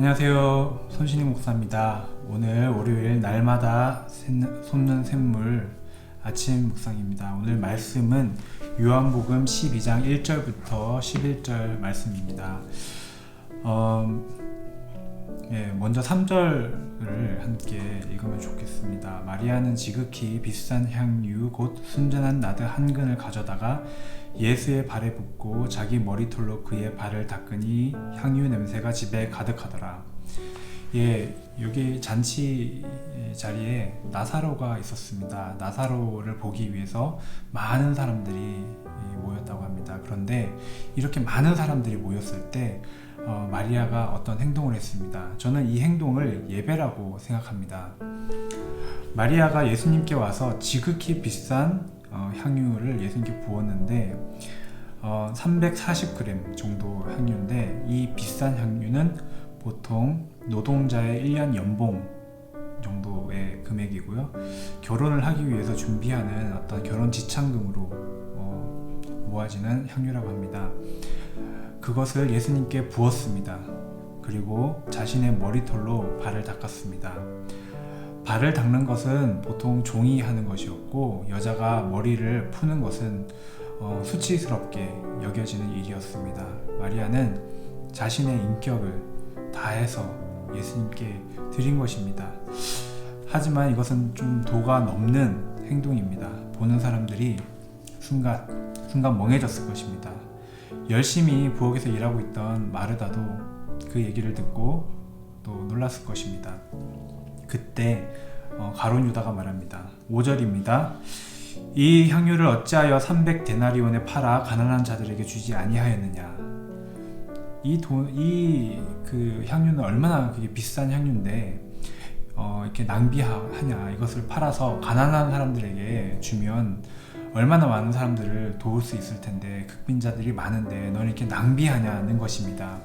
안녕하세요. 손신희 목사입니다. 오늘 월요일 날마다 솟는 샘물 아침 묵상입니다. 오늘 말씀은 요한복음 12장 1절부터 11절 말씀입니다. 먼저 3절을 함께 읽으면 좋겠습니다. 마리아는 지극히 비싼 향유 곧 순전한 나드 한 근을 가져다가 예수의 발에 붓고 자기 머리털로 그의 발을 닦으니 향유 냄새가 집에 가득하더라. 여기 잔치 자리에 나사로가 있었습니다. 나사로를 보기 위해서 많은 사람들이 모였다고 합니다. 그런데 이렇게 많은 사람들이 모였을 때 마리아가 어떤 행동을 했습니다. 저는 이 행동을 예배라고 생각합니다. 마리아가 예수님께 와서 지극히 비싼 향유를 예수님께 부었는데 340g 정도 향유인데, 이 비싼 향유는 보통 노동자의 1년 연봉 정도의 금액이고요. 결혼을 하기 위해서 준비하는 어떤 결혼 지참금으로 모아지는 향유라고 합니다. 그것을 예수님께 부었습니다. 그리고 자신의 머리털로 발을 닦았습니다. 발을 닦는 것은 보통 종이 하는 것이었고, 여자가 머리를 푸는 것은 수치스럽게 여겨지는 일이었습니다. 마리아는 자신의 인격을 다해서 예수님께 드린 것입니다. 하지만 이것은 좀 도가 넘는 행동입니다. 보는 사람들이 순간 멍해졌을 것입니다. 열심히 부엌에서 일하고 있던 마르다도 그 얘기를 듣고 또 놀랐을 것입니다. 그때 가룟 유다가 말합니다. 5절입니다. 이 향유를 어찌하여 300데나리온에 팔아 가난한 자들에게 주지 아니하였느냐. 그 향유는 얼마나 비싼 향유인데 이렇게 낭비하냐. 이것을 팔아서 가난한 사람들에게 주면 얼마나 많은 사람들을 도울 수 있을 텐데, 극빈자들이 많은데 너는 이렇게 낭비하냐는 것입니다.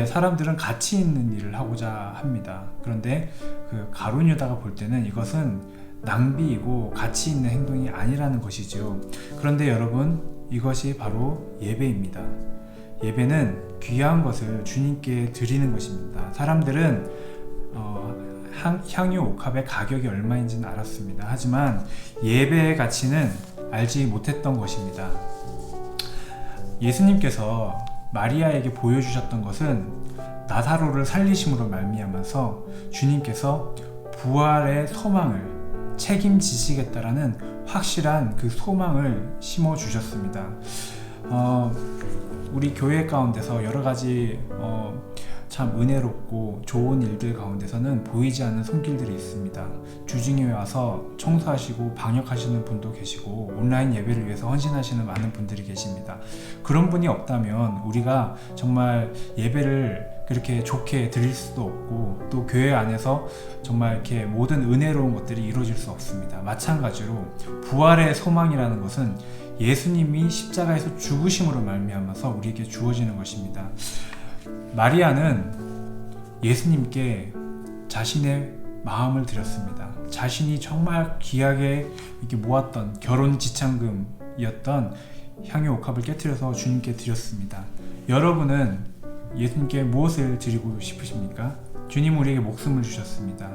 사람들은 가치 있는 일을 하고자 합니다. 그런데 그 가룟 유다가 볼 때는 이것은 낭비이고 가치 있는 행동이 아니라는 것이죠. 그런데 여러분, 이것이 바로 예배입니다. 예배는 귀한 것을 주님께 드리는 것입니다. 사람들은 향유 옥합의 가격이 얼마인지는 알았습니다. 하지만 예배의 가치는 알지 못했던 것입니다. 예수님께서 마리아에게 보여주셨던 것은 나사로를 살리심으로 말미암아서 주님께서 부활의 소망을 책임지시겠다라는 확실한 그 소망을 심어주셨습니다. 우리 교회 가운데서 여러 가지 참 은혜롭고 좋은 일들 가운데서는 보이지 않는 손길들이 있습니다. 주중에 와서 청소하시고 방역하시는 분도 계시고, 온라인 예배를 위해서 헌신하시는 많은 분들이 계십니다. 그런 분이 없다면 우리가 정말 예배를 그렇게 좋게 드릴 수도 없고, 또 교회 안에서 정말 이렇게 모든 은혜로운 것들이 이루어질 수 없습니다. 마찬가지로 부활의 소망이라는 것은 예수님이 십자가에서 죽으심으로 말미암아서 우리에게 주어지는 것입니다. 마리아는 예수님께 자신의 마음을 드렸습니다. 자신이 정말 귀하게 이렇게 모았던 결혼 지참금이었던 향유 옥합을 깨트려서 주님께 드렸습니다. 여러분은 예수님께 무엇을 드리고 싶으십니까? 주님은 우리에게 목숨을 주셨습니다.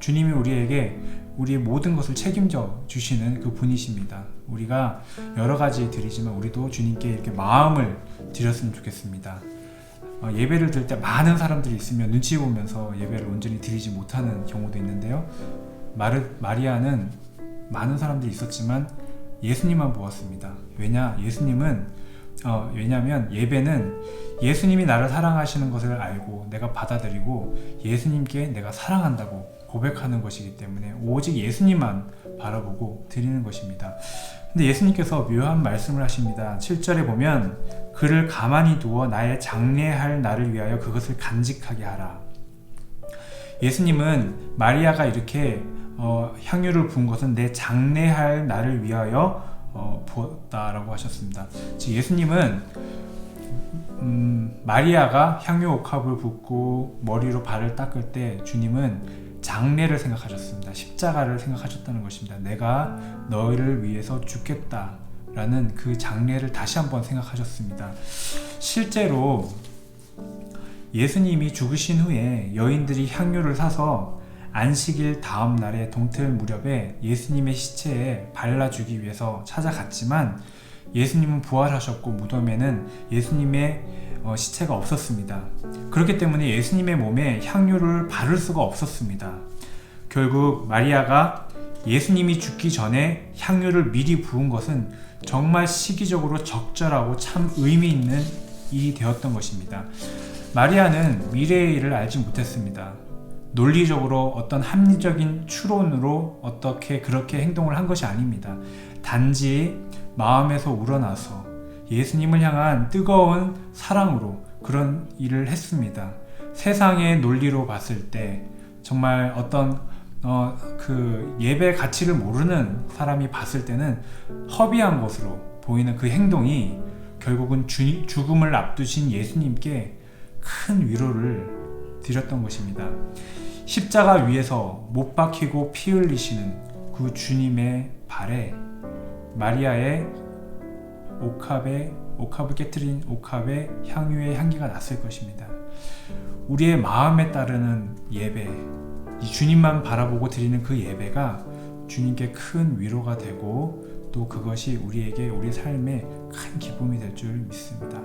주님이 우리에게 우리의 모든 것을 책임져 주시는 그 분이십니다. 우리가 여러 가지 드리지만 우리도 주님께 이렇게 마음을 드렸으면 좋겠습니다. 예배를 드릴 때 많은 사람들이 있으면 눈치 보면서 예배를 온전히 드리지 못하는 경우도 있는데요. 마리아는 많은 사람들이 있었지만 예수님만 보았습니다. 왜냐면 예배는 예수님이 나를 사랑하시는 것을 알고 내가 받아들이고 예수님께 내가 사랑한다고 고백하는 것이기 때문에 오직 예수님만 바라보고 드리는 것입니다. 근데 예수님께서 묘한 말씀을 하십니다. 7절에 보면 그를 가만히 두어 나의 장례할 날을 위하여 그것을 간직하게 하라. 예수님은 마리아가 이렇게 향유를 부은 것은 내 장례할 날을 위하여 부었다라고 하셨습니다. 즉 예수님은 마리아가 향유 옥합을 붓고 머리로 발을 닦을 때 주님은 장례를 생각하셨습니다. 십자가를 생각하셨다는 것입니다. 내가 너희를 위해서 죽겠다라는 그 장례를 다시 한번 생각하셨습니다. 실제로 예수님이 죽으신 후에 여인들이 향유를 사서 안식일 다음 날의 동틀 무렵에 예수님의 시체에 발라주기 위해서 찾아갔지만 예수님은 부활하셨고 무덤에는 예수님의 시체가 없었습니다. 그렇기 때문에 예수님의 몸에 향유를 바를 수가 없었습니다. 결국 마리아가 예수님이 죽기 전에 향유를 미리 부은 것은 정말 시기적으로 적절하고 참 의미 있는 일이 되었던 것입니다. 마리아는 미래의 일을 알지 못했습니다. 논리적으로 어떤 합리적인 추론으로 어떻게 그렇게 행동을 한 것이 아닙니다. 단지 마음에서 우러나서 예수님을 향한 뜨거운 사랑으로 그런 일을 했습니다. 세상의 논리로 봤을 때 정말 어떤 그 예배 가치를 모르는 사람이 봤을 때는 허비한 것으로 보이는 그 행동이 결국은 죽음을 앞두신 예수님께 큰 위로를 드렸던 것입니다. 십자가 위에서 못 박히고 피 흘리시는 그 주님의 발에 마리아의 옥합을 깨트린 옥합의 향유의 향기가 났을 것입니다. 우리의 마음에 따르는 예배, 이 주님만 바라보고 드리는 그 예배가 주님께 큰 위로가 되고 또 그것이 우리에게 우리 삶에 큰 기쁨이 될 줄 믿습니다.